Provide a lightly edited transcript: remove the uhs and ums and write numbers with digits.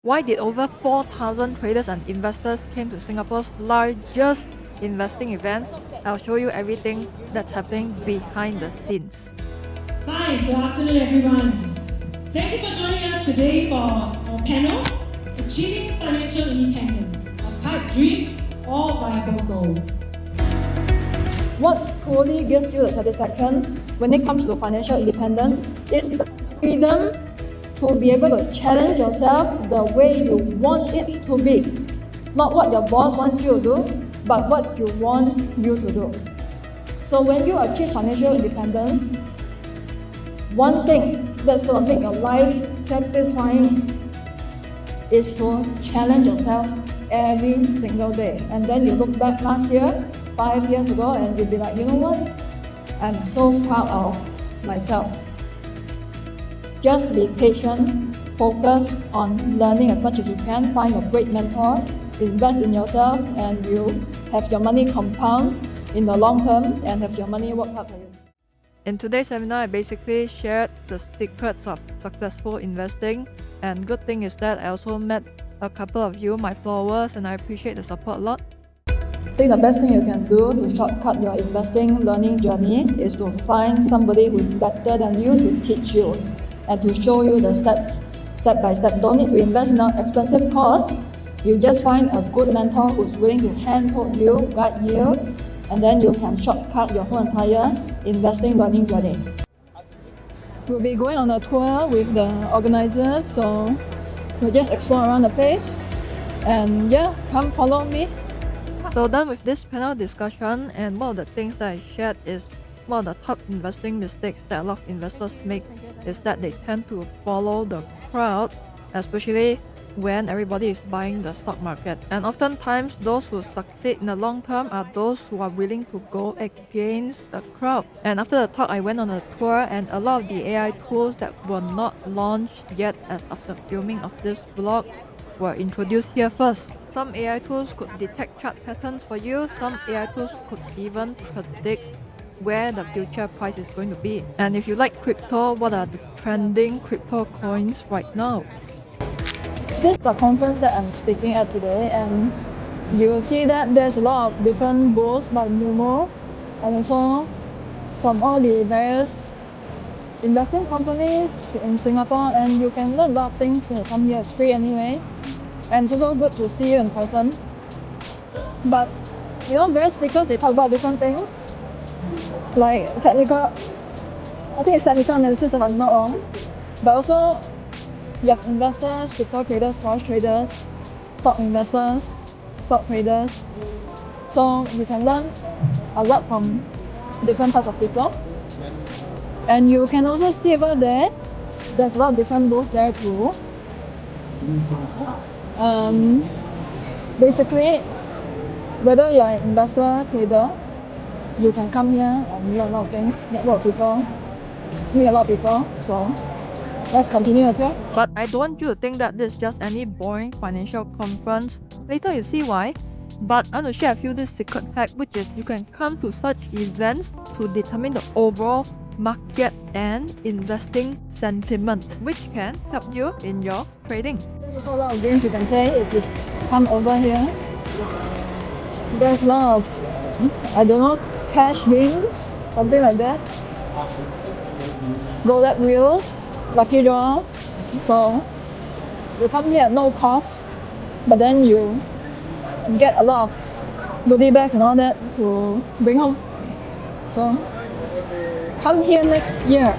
Why did over 4,000 traders and investors came to Singapore's largest investing event? I'll show you everything that's happening behind the scenes. Hi, good afternoon everyone. Thank you for joining us today for our panel, Achieving Financial Independence, a pipe dream or viable goal. What truly gives you the satisfaction when it comes to financial independence is the freedom to be able to challenge yourself the way you want it to be. Not what your boss wants you to do, but what you want you to do. So when you achieve financial independence, one thing that's going to make your life satisfying is to challenge yourself every single day. And then you look back last year, 5 years ago, and you'll be like, you know what? I'm so proud of myself. Just be patient, focus on learning as much as you can, find a great mentor, invest in yourself, and you have your money compound in the long term and have your money work hard for you. In today's seminar, I basically shared the secrets of successful investing, and good thing is that I also met a couple of you, my followers, and I appreciate the support a lot. I think the best thing you can do to shortcut your investing learning journey is to find somebody who is better than you to teach you and to show you the steps, step by step. Don't need to invest in an expensive course. You just find a good mentor who's willing to handhold you, guide you, and then you can shortcut your whole entire investing learning journey. We'll be going on a tour with the organizers, so we'll just explore around the place. And yeah, come follow me. So done with this panel discussion, and one of the things that I shared is one of the top investing mistakes that a lot of investors make is that they tend to follow the crowd, especially when everybody is buying the stock market. And oftentimes those who succeed in the long term are those who are willing to go against the crowd. And after the talk, I went on a tour, and a lot of the AI tools that were not launched yet as of the filming of this vlog were introduced here first. Some AI tools could detect chart patterns for you, some AI tools could even predict where the future price is going to be. And if you like crypto, what are the trending crypto coins right now? This is the conference that I'm speaking at today, and you will see that there's a lot of different booths by Numo, and also from all the various investing companies in Singapore, and you can learn a lot of things when you come here. It's free anyway, and it's also good to see you in person. But you know, various speakers, they talk about different things, like technical, I think it's technical analysis if I'm not wrong, but also you have investors, crypto traders, forex traders, stock investors, stock traders. So you can learn a lot from different types of people. And you can also see over there, there's a lot of different booths there too. Basically, whether you're an investor, trader, you can come here and learn a lot of things, network people, meet a lot of people. So let's continue the tour. But I don't want you to think that this is just any boring financial conference. Later you see why. But I want to share with you this secret hack, which is you can come to such events to determine the overall market and investing sentiment, which can help you in your trading. There's also a lot of games you can play if you come over here. There's a lot of, I don't know, cash games, something like that. Roulette wheels, lucky draws. So you come here at no cost, but then you get a lot of goodie bags and all that to bring home. So come here next year.